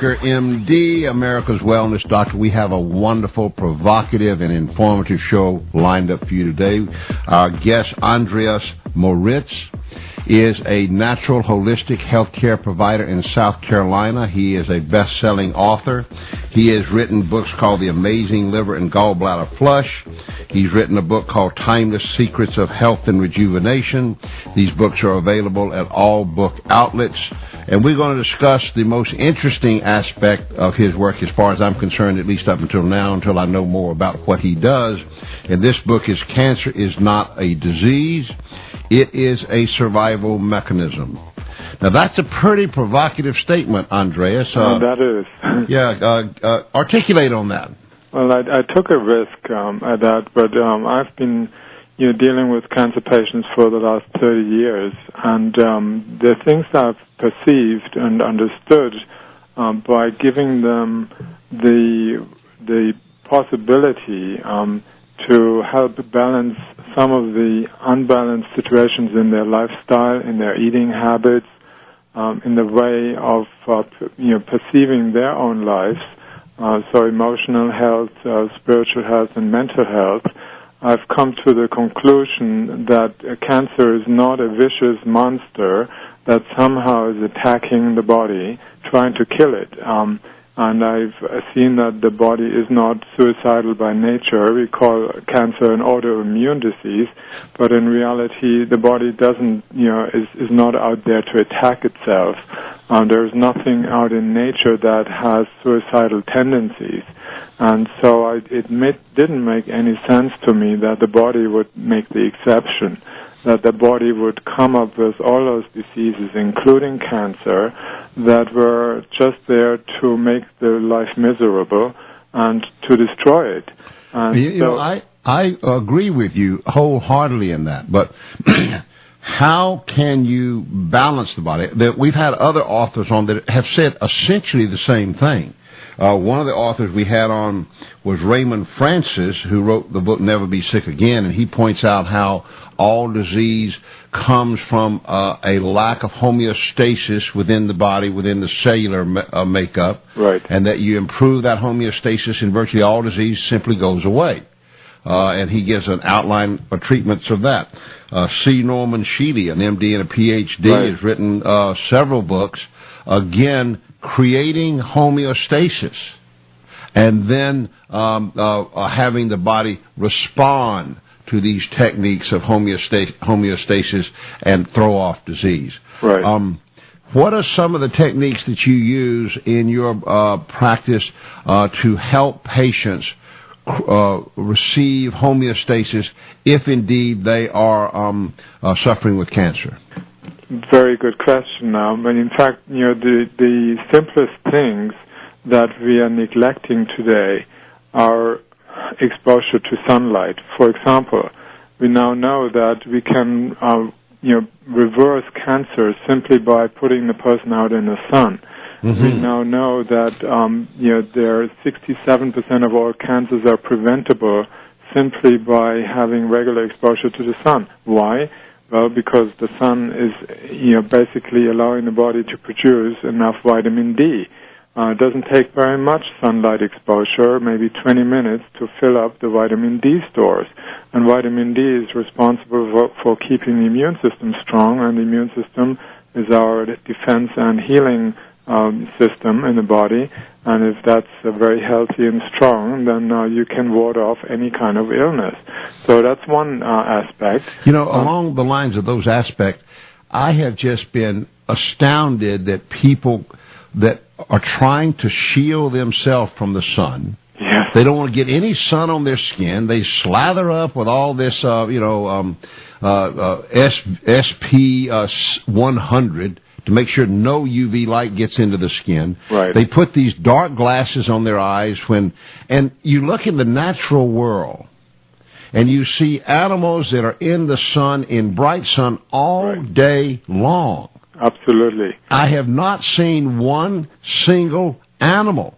Whitaker, M.D., America's Wellness Doctor. We have a wonderful, provocative, and informative show lined up for you today. Our guest, Andreas Moritz, is a natural holistic healthcare provider in South Carolina. He is a best-selling author. He has written books called The Amazing Liver and Gallbladder Flush. He's written a book called Timeless Secrets of Health and Rejuvenation. These books are available at all book outlets. And we're going to discuss the most interesting aspect of his work as far as I'm concerned, at least up until now, until I know more about what he does. And this book is Cancer is Not a Disease. It is a Survival Mechanism. Now, that's a pretty provocative statement, Andreas. That is. Articulate on that. Well, I took a risk at that, but I've been dealing with cancer patients for the last 30 years, and the things I've perceived and understood by giving them the possibility to help balance some of the unbalanced situations in their lifestyle, in their eating habits, in the way of perceiving their own lives, so emotional health, spiritual health, and mental health. I've come to the conclusion that cancer is not a vicious monster that somehow is attacking the body, trying to kill it. And I've seen that the body is not suicidal by nature. We call cancer an autoimmune disease, but in reality, the body doesn't, is not out there to attack itself. There's nothing out in nature that has suicidal tendencies. And so it didn't make any sense to me that the body would make the exception, that the body would come up with all those diseases, including cancer, that were just there to make their life miserable and to destroy it. And I agree with you wholeheartedly in that, but how can you balance the body? We've had other authors on that have said essentially the same thing. One of the authors we had on was Raymond Francis, who wrote the book Never Be Sick Again, and he points out how all disease comes from a lack of homeostasis within the body, within the cellular makeup, right, and that you improve that homeostasis and virtually all disease simply goes away. And he gives an outline of treatments of that. C. Norman Sheely, an M.D. and a Ph.D., right, has written several books, again, creating homeostasis, and then having the body respond to these techniques of homeostasis and throw off disease. Right. What are some of the techniques that you use in your practice to help patients receive homeostasis if indeed they are suffering with cancer? Very good question. But in fact, the simplest things that we are neglecting today are exposure to sunlight. For example, we now know that we can, reverse cancer simply by putting the person out in the sun. Mm-hmm. We now know that, there are 67% of all cancers are preventable simply by having regular exposure to the sun. Why? Well, because the sun is, basically allowing the body to produce enough vitamin D. It doesn't take very much sunlight exposure, maybe 20 minutes, to fill up the vitamin D stores. And vitamin D is responsible for keeping the immune system strong, and the immune system is our defense and healing system in the body. And if that's very healthy and strong, then you can ward off any kind of illness. So that's one aspect. Along the lines of those aspects, I have just been astounded that people that are trying to shield themselves from the sun, yes, they don't want to get any sun on their skin. They slather up with all this, SP 100 to make sure no UV light gets into the skin. Right. They put these dark glasses on their eyes and you look in the natural world, and you see animals that are in the sun, in bright sun, all right, day long. Absolutely. I have not seen one single animal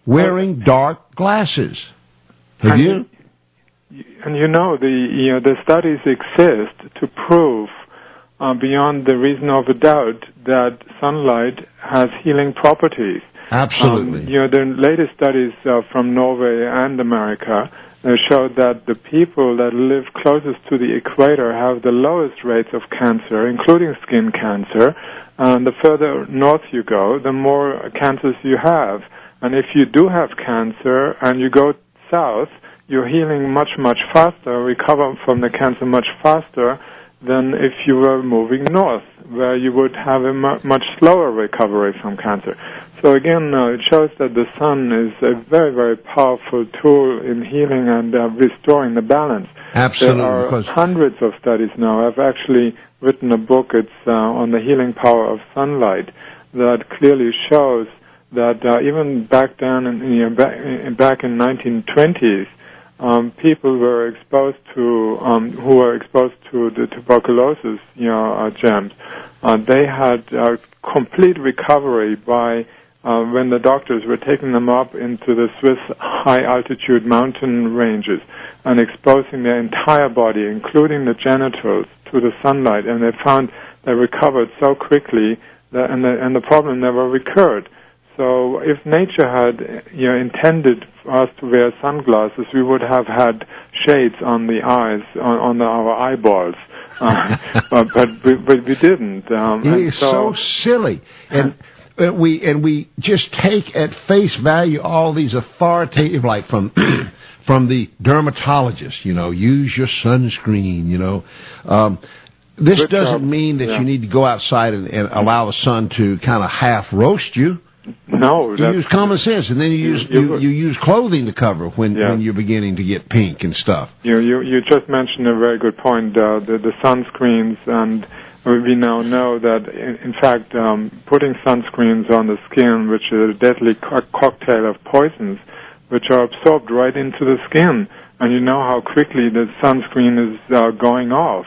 wearing dark glasses. Have you? And the studies exist to prove beyond the reason of a doubt that sunlight has healing properties. Absolutely. The latest studies from Norway and America showed that the people that live closest to the equator have the lowest rates of cancer, including skin cancer. And the further north you go, the more cancers you have. And if you do have cancer and you go south, you're healing much, much faster, recover from the cancer much faster than if you were moving north, where you would have a much slower recovery from cancer. So again, it shows that the sun is a very, very powerful tool in healing and restoring the balance. Absolutely. There are hundreds of studies now. I've actually written a book. It's on the healing power of sunlight that clearly shows that even back then, back in 1920s, people were exposed to who were exposed to the tuberculosis germs. They had complete recovery by when the doctors were taking them up into the Swiss high-altitude mountain ranges and exposing their entire body, including the genitals, to the sunlight, and they found they recovered so quickly that, and the problem never recurred. So if nature had intended us to wear sunglasses, we would have had shades on the eyes, on our eyeballs. But we didn't. It is so silly. And we just take at face value all these authoritative, like from from the dermatologist, use your sunscreen, This doesn't mean that you need to go outside and allow the sun to kind of half roast you. No, you use common sense, and then you use clothing to cover when you're beginning to get pink and stuff. You just mentioned a very good point. The sunscreens, and we now know that in fact putting sunscreens on the skin, which is a deadly cocktail of poisons, which are absorbed right into the skin, and you know how quickly the sunscreen is going off.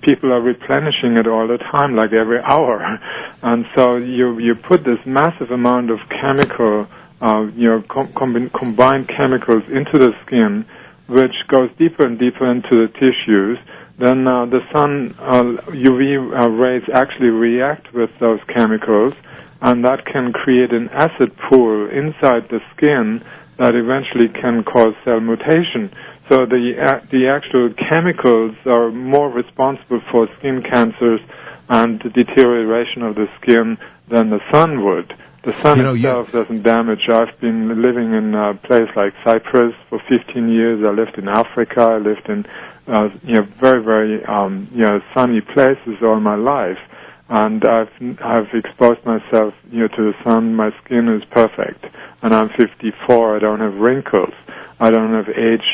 People are replenishing it all the time, like every hour, and so you put this massive amount of chemical, combined chemicals into the skin, which goes deeper and deeper into the tissues. Then the sun UV rays actually react with those chemicals, and that can create an acid pool inside the skin that eventually can cause cell mutation. So the actual chemicals are more responsible for skin cancers and the deterioration of the skin than the sun would. The sun itself doesn't damage. I've been living in a place like Cyprus for 15 years. I lived in Africa. I lived in very, very sunny places all my life. And I've exposed myself to the sun. My skin is perfect. And I'm 54. I don't have wrinkles. I don't have age,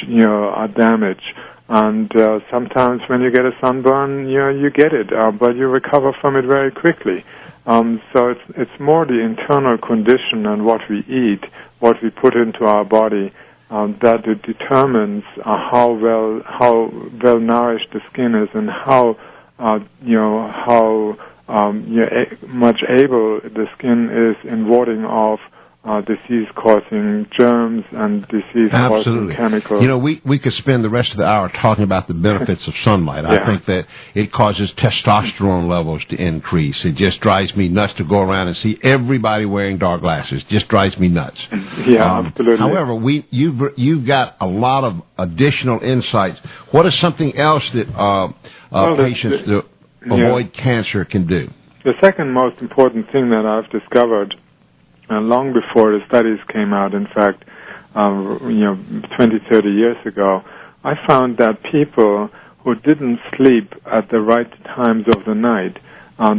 damage. And sometimes when you get a sunburn, you get it, but you recover from it very quickly. So it's more the internal condition and what we eat, what we put into our body, that it determines how well nourished the skin is and how much able the skin is in warding off disease-causing germs and disease-causing chemicals. We could spend the rest of the hour talking about the benefits of sunlight. I think that it causes testosterone levels to increase. It just drives me nuts to go around and see everybody wearing dark glasses. Just drives me nuts. Yeah, absolutely. However, you've got a lot of additional insights. What is something else that patients to avoid cancer can do? The second most important thing that I've discovered long before the studies came out, in fact, 20, 30 years ago, I found that people who didn't sleep at the right times of the night,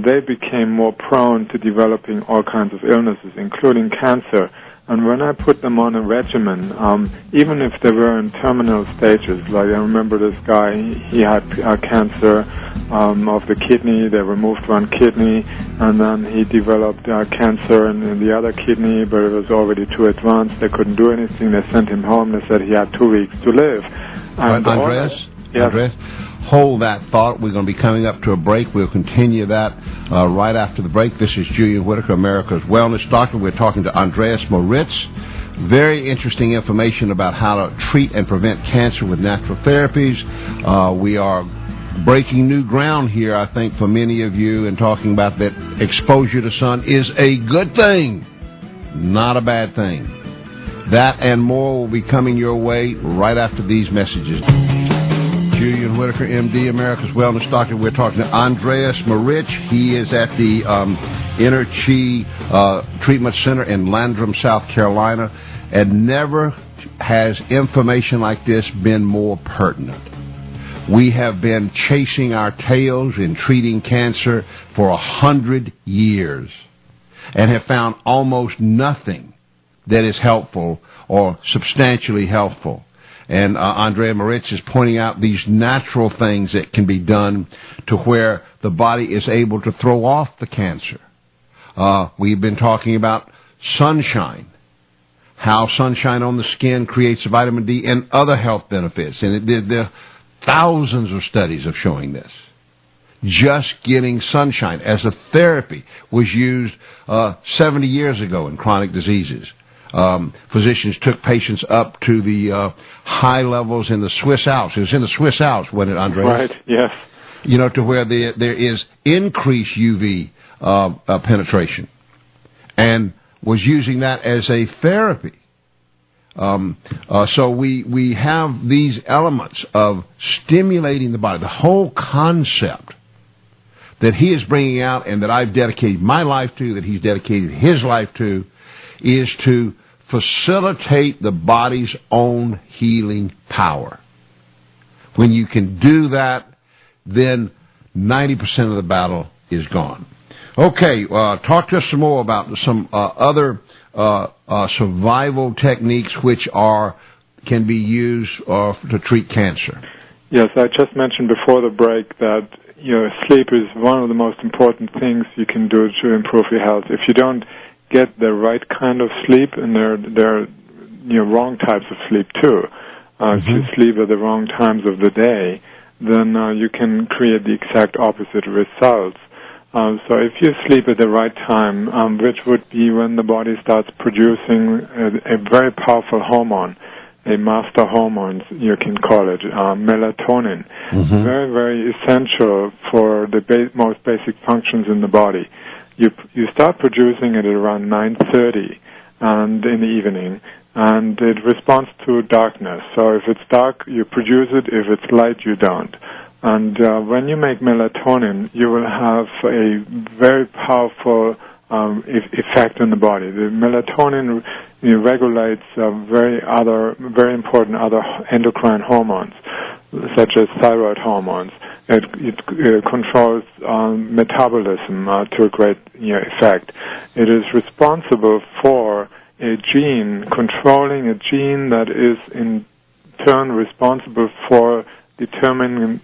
they became more prone to developing all kinds of illnesses, including cancer. And when I put them on a regimen, even if they were in terminal stages, like I remember this guy, he had cancer of the kidney. They removed one kidney, and then he developed cancer in the other kidney, but it was already too advanced. They couldn't do anything. They sent him home. They said he had 2 weeks to live. And Andreas, hold that thought. We're going to be coming up to a break. We'll continue that right after the break. This is Julian Whitaker, America's Wellness Doctor. We're talking to Andreas Moritz. Very interesting information about how to treat and prevent cancer with natural therapies. We are breaking new ground here, I think, for many of you, and talking about that exposure to sun is a good thing. Not a bad thing. That and more will be coming your way right after these messages. Julian Whitaker, MD, America's Wellness Doctor. We're talking to Andreas Moritz. He is at the Ener-Chi Treatment Center in Landrum, South Carolina. And never has information like this been more pertinent. We have been chasing our tails in treating cancer for 100 years and have found almost nothing that is helpful or substantially helpful. And Andreas Moritz is pointing out these natural things that can be done to where the body is able to throw off the cancer. We've been talking about sunshine, how sunshine on the skin creates vitamin D and other health benefits. And there are thousands of studies of showing this. Just getting sunshine as a therapy was used 70 years ago in chronic diseases. Physicians took patients up to the high levels in the Swiss Alps. It was in the Swiss Alps, wasn't it, Andreas? Right, yes. You know, to where there is increased UV penetration, and was using that as a therapy. So we have these elements of stimulating the body. The whole concept that he is bringing out and that I've dedicated my life to, that he's dedicated his life to, is to facilitate the body's own healing power. When you can do that, then 90% of the battle is gone. Okay, talk to us some more about some other survival techniques which can be used to treat cancer. Yes, I just mentioned before the break that sleep is one of the most important things you can do to improve your health. If you don't get the right kind of sleep, and there are wrong types of sleep too. If you sleep at the wrong times of the day, then you can create the exact opposite results. So if you sleep at the right time, which would be when the body starts producing a very powerful hormone, a master hormone, you can call it, melatonin, very, very essential for the most basic functions in the body. You start producing it at around 9:30 and in the evening, and it responds to darkness. So if it's dark, you produce it. If it's light, you don't. And when you make melatonin, you will have a very powerful effect on the body. The melatonin regulates very important other endocrine hormones, such as thyroid hormones. It controls metabolism to a great effect. It is responsible for controlling a gene that is in turn responsible for determining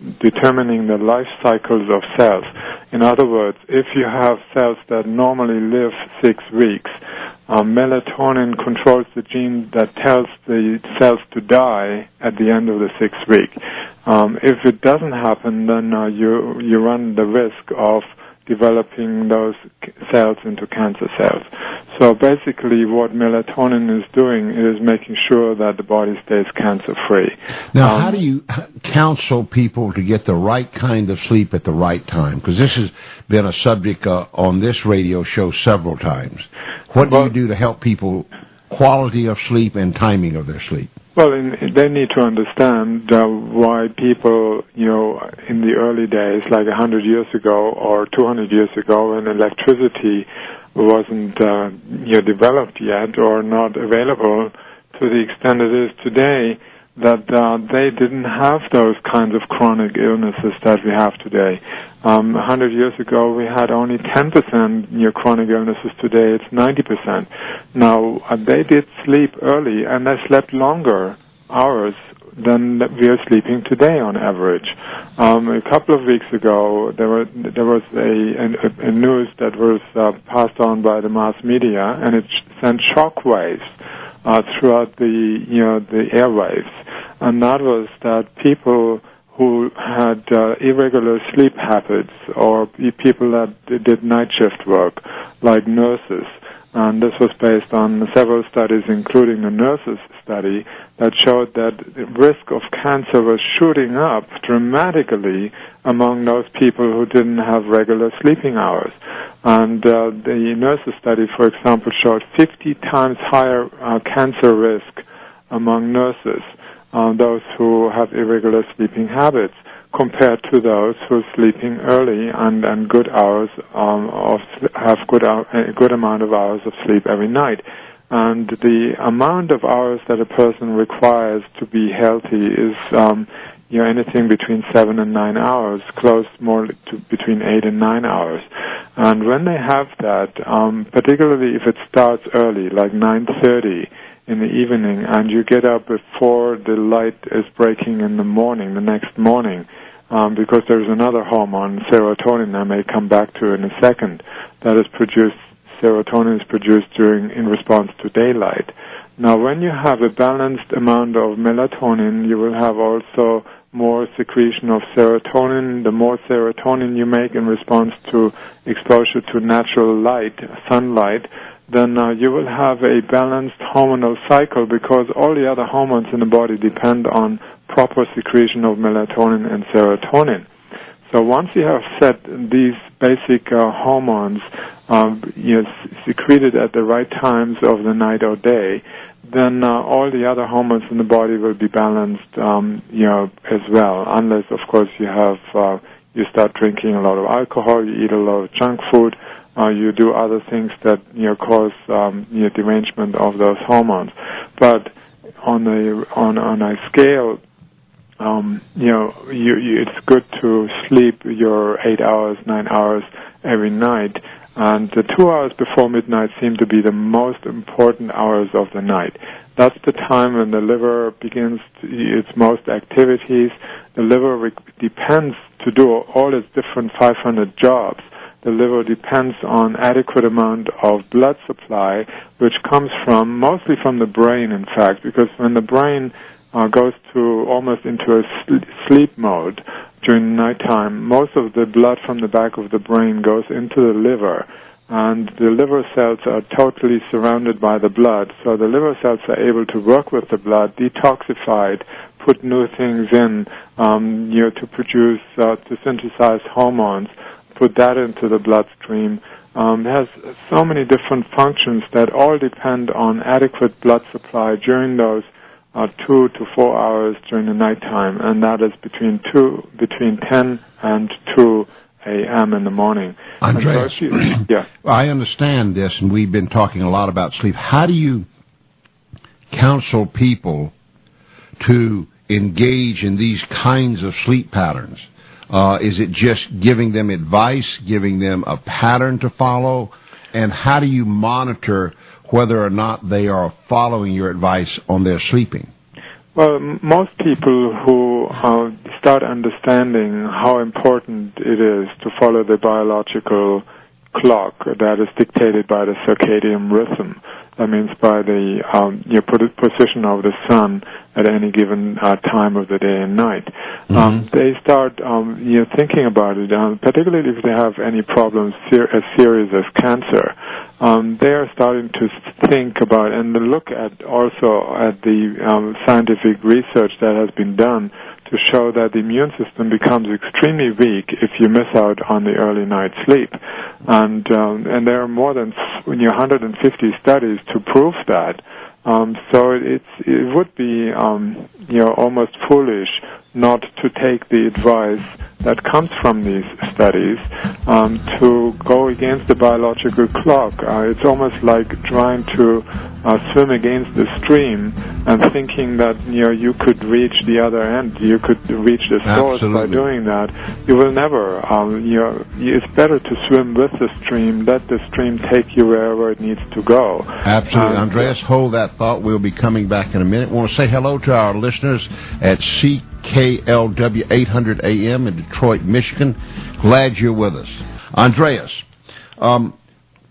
the life cycles of cells. In other words, if you have cells that normally live 6 weeks, melatonin controls the gene that tells the cells to die at the end of the 6th week. If it doesn't happen, then you run the risk of developing those cells into cancer cells. So basically what melatonin is doing is making sure that the body stays cancer-free. Now, how do you counsel people to get the right kind of sleep at the right time? Because this has been a subject on this radio show several times. What do you do to help people quality of sleep and timing of their sleep? Well, they need to understand why people, in the early days, like 100 years ago or 200 years ago, when electricity wasn't developed yet or not available to the extent it is today, that they didn't have those kinds of chronic illnesses that we have today. 100 years ago, we had only 10% chronic illnesses. Today, it's 90%. Now, they did sleep early, and they slept longer hours than we are sleeping today on average. A couple of weeks ago, there was a news that was passed on by the mass media, and it sent shock waves throughout the airwaves, and that was that people who had irregular sleep habits, or people that did night shift work, like nurses. And this was based on several studies, including the nurses study, that showed that the risk of cancer was shooting up dramatically among those people who didn't have regular sleeping hours. And the nurses study, for example, showed 50 times higher cancer risk among nurses, those who have irregular sleeping habits, compared to those who are sleeping early and good hours have a good amount of hours of sleep every night. And the amount of hours that a person requires to be healthy is anything between 7 and 9 hours, close more to between 8 and 9 hours. And when they have that, particularly if it starts early, like 9:30 in the evening, and you get up before the light is breaking in the morning, the next morning, because there's another hormone, serotonin, I may come back to in a second, that is produced. Serotonin is produced in response to daylight. Now, when you have a balanced amount of melatonin, you will have also more secretion of serotonin. The more serotonin you make in response to exposure to natural light, sunlight, then you will have a balanced hormonal cycle, because all the other hormones in the body depend on proper secretion of melatonin and serotonin. So once you have set these basic hormones secreted at the right times of the night or day, then all the other hormones in the body will be balanced, as well. Unless, of course, you start drinking a lot of alcohol, you eat a lot of junk food, you do other things that cause derangement of those hormones. But on a scale, it's good to sleep your 8 hours, 9 hours every night, and the 2 hours before midnight seem to be the most important hours of the night. That's the time when the liver begins its most activities. The liver depends to do all its different 500 jobs. The liver depends on adequate amount of blood supply, which comes mostly from the brain, in fact, because when the brain goes almost into a sleep mode during nighttime, most of the blood from the back of the brain goes into the liver, and the liver cells are totally surrounded by the blood, so the liver cells are able to work with the blood, detoxify it, put new things in, to produce, to synthesize hormones, put that into the bloodstream. It has so many different functions that all depend on adequate blood supply during those 2 to 4 hours during the nighttime, and that is between 10 and 2 a.m. in the morning. Andreas, yeah. I understand this, and we've been talking a lot about sleep. How do you counsel people to engage in these kinds of sleep patterns? Is it just giving them advice, giving them a pattern to follow? And how do you monitor whether or not they are following your advice on their sleeping? Well, most people who start understanding how important it is to follow the biological clock that is dictated by the circadian rhythm, that means by the position of the sun at any given time of the day and night. They start thinking about it, particularly if they have any problems as serious as cancer. They are starting to think about and look at the scientific research that has been done to show that the immune system becomes extremely weak if you miss out on the early night sleep. And there are more than 150 studies to prove that. So it would be almost foolish not to take the advice that comes from these studies to go against the biological clock. It's almost like trying to swim against the stream and thinking that you could reach the other end, you could reach the source. Absolutely. By doing that. You will never. It's better to swim with the stream, let the stream take you wherever it needs to go. Absolutely. Andreas, hold that thought. We'll be coming back in a minute. We want to say hello to our listeners at KLW 800 AM in Detroit, Michigan. Glad you're with us. Andreas,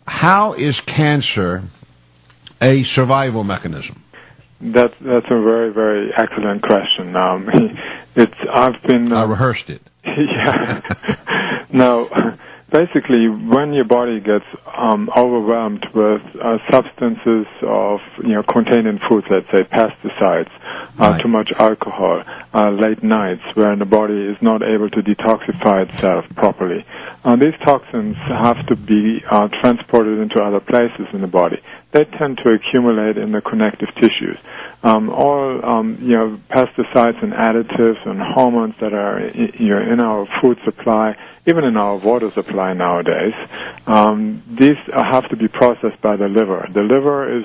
how is cancer a survival mechanism? That's a very, very excellent question. I rehearsed it. Yeah. Now, basically, when your body gets overwhelmed with substances of, contained in foods, let's say pesticides, right. too much alcohol, late nights, where the body is not able to detoxify itself properly, these toxins have to be transported into other places in the body. They tend to accumulate in the connective tissues. All pesticides and additives and hormones that are in our food supply, even in our water supply nowadays, these have to be processed by the liver. The liver is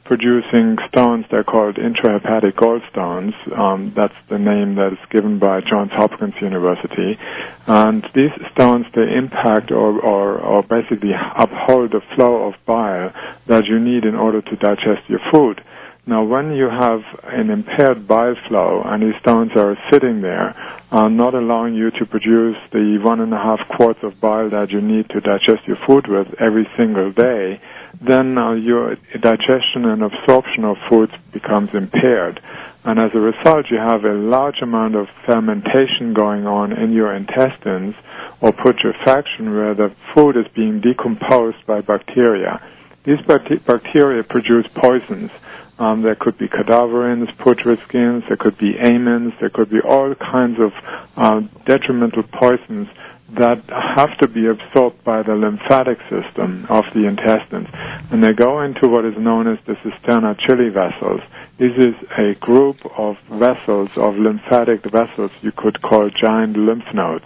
producing stones. They're called intrahepatic gallstones. That's the name that is given by Johns Hopkins University. And these stones, they impact or basically uphold the flow of bile that you need in order to digest your food. Now, when you have an impaired bile flow and these stones are sitting there, not allowing you to produce the 1.5 quarts of bile that you need to digest your food with every single day, then your digestion and absorption of foods becomes impaired. And as a result, you have a large amount of fermentation going on in your intestines, or putrefaction, where the food is being decomposed by bacteria. These bacteria produce poisons. There could be cadaverins, putrescins, there could be amines, there could be all kinds of detrimental poisons that have to be absorbed by the lymphatic system of the intestines. And they go into what is known as the cisterna-chili vessels. This is a group of vessels, of lymphatic vessels you could call giant lymph nodes.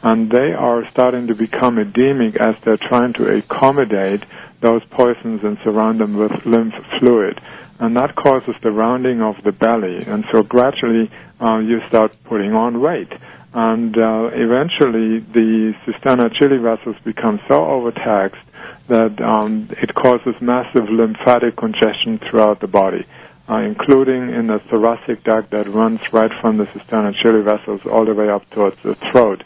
And they are starting to become edemic as they're trying to accommodate those poisons and surround them with lymph fluid. And that causes the rounding of the belly. And so gradually you start putting on weight. And eventually the cisterna-chili vessels become so overtaxed that it causes massive lymphatic congestion throughout the body, including in the thoracic duct that runs right from the cisterna-chili vessels all the way up towards the throat.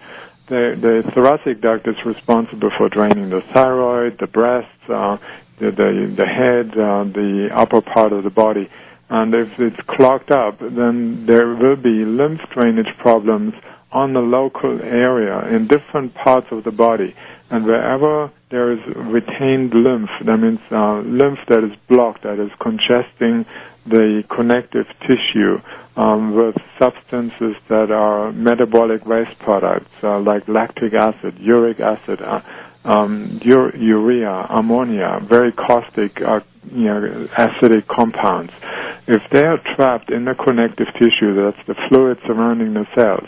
The thoracic duct is responsible for draining the thyroid, the breasts, the head, the upper part of the body. And if it's clogged up, then there will be lymph drainage problems on the local area in different parts of the body. And wherever there is retained lymph, that means lymph that is blocked, that is congesting the connective tissue with substances that are metabolic waste products like lactic acid, uric acid, urea, ammonia, very caustic, acidic compounds. If they are trapped in the connective tissue, that's the fluid surrounding the cells,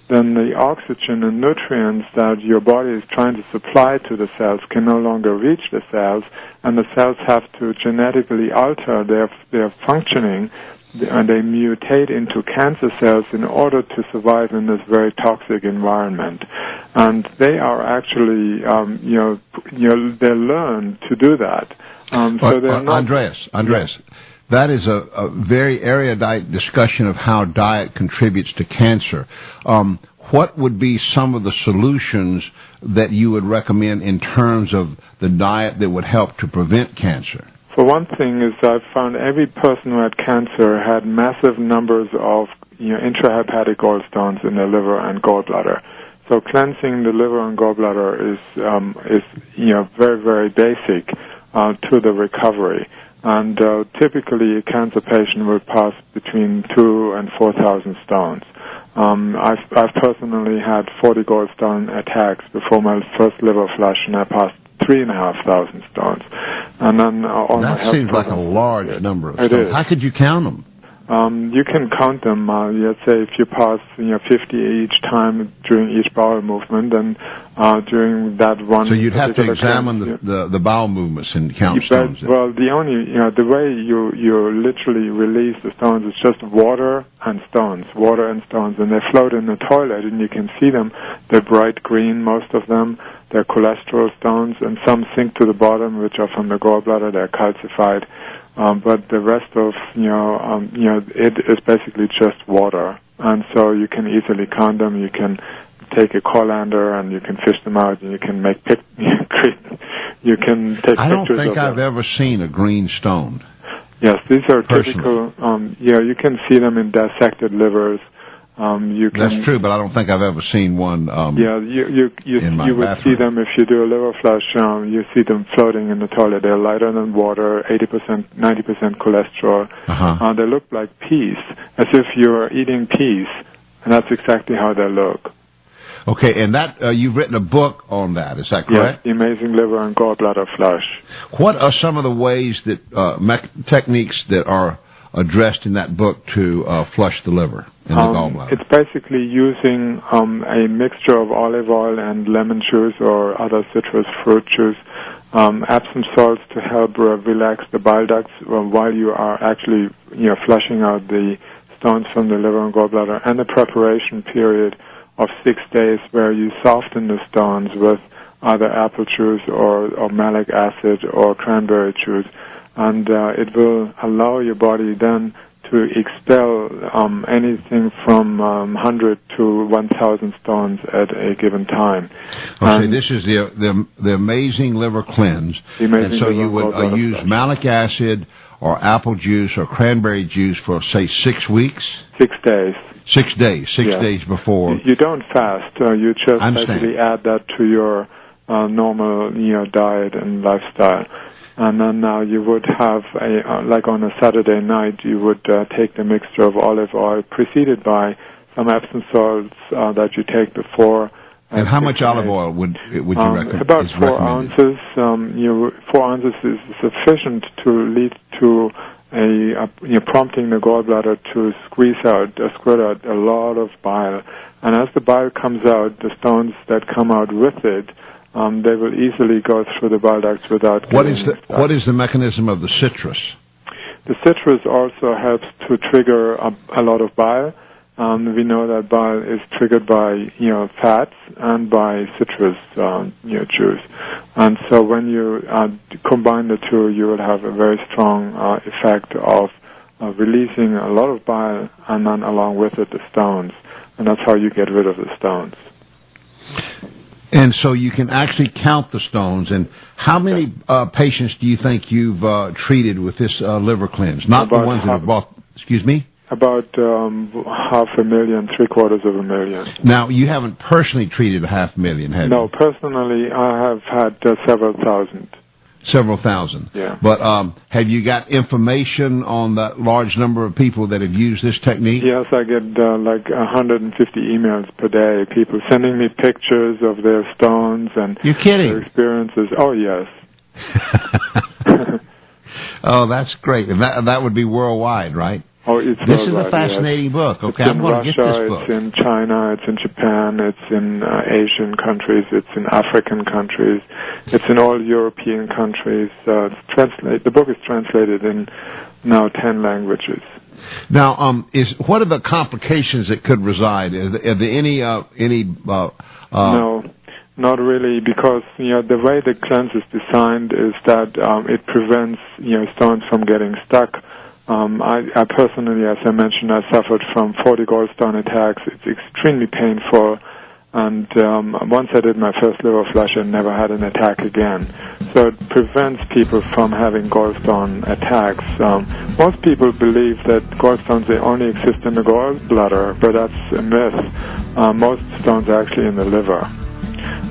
then the oxygen and nutrients that your body is trying to supply to the cells can no longer reach the cells, and the cells have to genetically alter their functioning, and they mutate into cancer cells in order to survive in this very toxic environment. And they are actually, they learn to do that. So they're not. Andreas, that is a very erudite discussion of how diet contributes to cancer. What would be some of the solutions that you would recommend in terms of the diet that would help to prevent cancer? For one thing is I've found every person who had cancer had massive numbers of intrahepatic gallstones in their liver and gallbladder. So cleansing the liver and gallbladder is very, very basic to the recovery. And typically a cancer patient will pass between 2,000 and 4,000 stones. I've personally had 40 gallstone attacks before my first liver flush, and I passed 3,500 stones. And then that seems like a large number of stones. It is. How could you count them? You can count them. Let's say if you pass 50 each time during each bowel movement, then during that one. So you'd have to examine the bowel movements and count stones. Well, the way you literally release the stones is just water and stones, and they float in the toilet, and you can see them. They're bright green, most of them. They're cholesterol stones, and some sink to the bottom, which are from the gallbladder. They're calcified. But the rest of, it is basically just water. And so you can easily count them. You can take a colander and you can fish them out, and you can make you can take pictures of them. I don't think I've ever seen a green stone. Yes, these are personally. typical. You can see them in dissected livers. You can, that's true, but I don't think I've ever seen one. Yeah, you would bathroom. see them if you do a liver flush. You see them floating in the toilet. They're lighter than water, 80%, 90% cholesterol. They look like peas, as if you're eating peas, and that's exactly how they look. Okay, and that you've written a book on that, is that correct? Yes, The Amazing Liver and Gallbladder Flush. What are some of the ways that techniques that are addressed in that book to flush the liver and the gallbladder? It's basically using a mixture of olive oil and lemon juice or other citrus fruit juice, Epsom salts to help relax the bile ducts while you are actually flushing out the stones from the liver and gallbladder, and a preparation period of 6 days where you soften the stones with either apple juice or malic acid or cranberry juice, and it will allow your body then to expel anything from 100 to 1,000 stones at a given time. Okay, this is the Amazing Liver Cleanse, and so you would use malic acid or apple juice or cranberry juice for, say, 6 weeks? 6 days. 6 days, six days before. You don't fast. You just basically add that to your normal diet and lifestyle. And then now you would have, like on a Saturday night, you would take the mixture of olive oil preceded by some Epsom salts that you take before. And how much olive oil would you recommend? About 4 ounces. 4 ounces is sufficient to lead to prompting the gallbladder to squirt out a lot of bile. And as the bile comes out, the stones that come out with it, they will easily go through the bile ducts without getting stuck. What is the mechanism of the citrus? The citrus also helps to trigger a lot of bile. We know that bile is triggered by fats and by citrus juice, and so when you combine the two, you will have a very strong effect of releasing a lot of bile, and then along with it the stones, and that's how you get rid of the stones. And so you can actually count the stones. And how many patients do you think you've treated with this liver cleanse? Not the ones that have bought. Excuse me. About 500,000, 750,000. Now, you haven't personally treated 500,000, have you? No, personally, I have had several thousand. Several thousand. Yeah. But have you got information on that large number of people that have used this technique? Yes, I get like 150 emails per day, people sending me pictures of their stones and You're kidding. their experiences. Oh, yes. Oh, that's great. And that would be worldwide, right? Oh, it's this is a fascinating book. Okay, I'm going to get this book. It's in China, it's in Japan, it's in Asian countries, it's in African countries, it's in all European countries. The book is translated in now 10 languages. Now, what are the complications that could reside? Are there any? No, not really, because the way the cleanse is designed is that it prevents stones from getting stuck. I personally, as I mentioned, I suffered from 40 gallstone attacks. It's extremely painful, and once I did my first liver flush, I never had an attack again. So it prevents people from having gallstone attacks. Most people believe that gallstones, they only exist in the gallbladder, but that's a myth. Most stones are actually in the liver.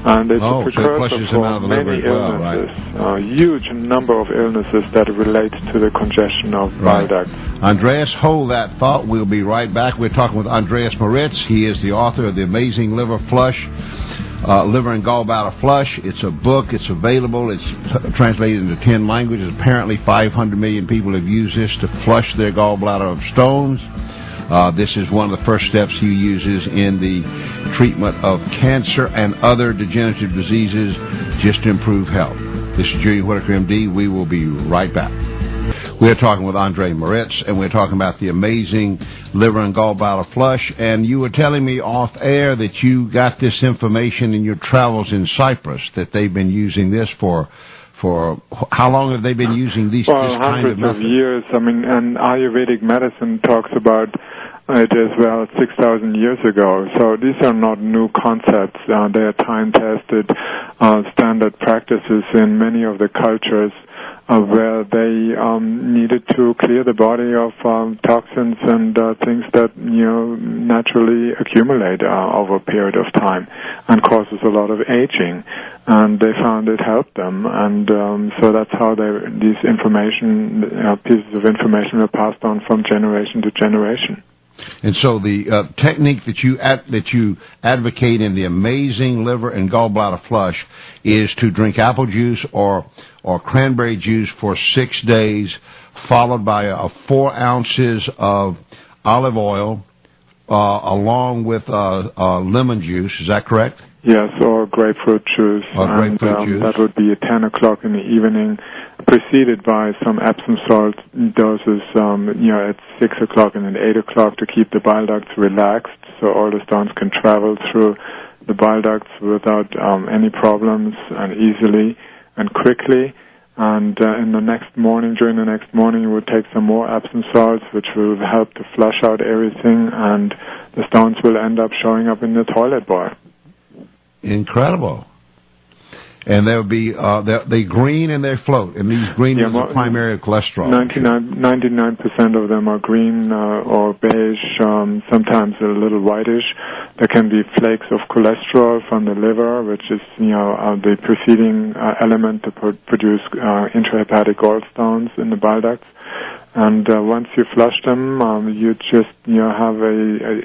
And it's a precursor for many illnesses, a huge number of illnesses that relate to the congestion of bile ducts. Andreas, hold that thought. We'll be right back. We're talking with Andreas Moritz. He is the author of The Amazing Liver Flush, Liver and Gallbladder Flush. It's a book. It's available. It's translated into 10 languages. Apparently 500 million people have used this to flush their gallbladder of stones. This is one of the first steps he uses in the treatment of cancer and other degenerative diseases just to improve health. This is Julian Whitaker, MD. We will be right back. We're talking with Andreas Moritz, and we're talking about the amazing liver and gallbladder flush. And you were telling me off air that you got this information in your travels in Cyprus, that they've been using this for how long have they been using this kind of method? Hundreds of years. I mean, and Ayurvedic medicine talks about it as well 6,000 years ago. So these are not new concepts. They are time-tested standard practices in many of the cultures. where they needed to clear the body of toxins and things that naturally accumulate over a period of time and causes a lot of aging. And they found it helped them, and so that's how these pieces of information were passed on from generation to generation. And so the technique that you advocate in the amazing liver and gallbladder flush is to drink apple juice or cranberry juice for 6 days, followed by 4 ounces of olive oil along with lemon juice. Is that correct? Yes, or grapefruit juice. That would be at 10 o'clock in the evening, preceded by some Epsom salt doses, at 6 o'clock and then 8 o'clock to keep the bile ducts relaxed so all the stones can travel through the bile ducts without any problems and easily and quickly. And during the next morning, you would take some more Epsom salts, which will help to flush out everything, and the stones will end up showing up in the toilet bowl. Incredible. And they'll be they green and they float, and these green is the primary cholesterol. 99% of them are green or beige, sometimes a little whitish. There can be flakes of cholesterol from the liver, which is the preceding element to produce intrahepatic gallstones in the bile ducts. And once you flush them, you just have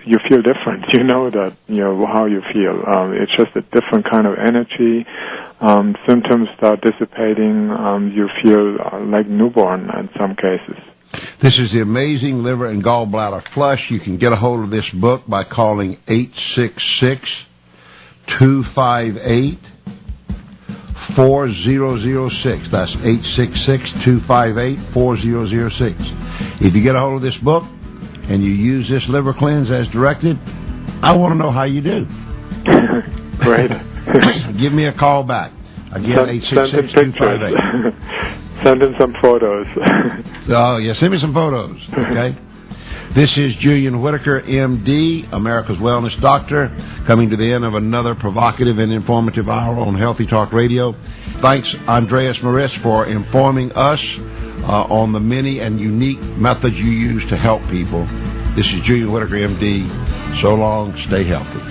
you feel different. You know that how you feel. It's just a different kind of energy. Symptoms start dissipating. You feel like newborn in some cases. This is the amazing liver and gallbladder flush. You can get a hold of this book by calling 866-258. 4006. That's 866-258-4006. If you get a hold of this book and you use this liver cleanse as directed, I want to know how you do. Great. Give me a call back. Again, 866-258. Send in some photos. Oh, yeah, send me some photos, okay? This is Julian Whitaker, M.D., America's Wellness Doctor, coming to the end of another provocative and informative hour on Healthy Talk Radio. Thanks, Andreas Moritz, for informing us on the many and unique methods you use to help people. This is Julian Whitaker, M.D. So long, stay healthy.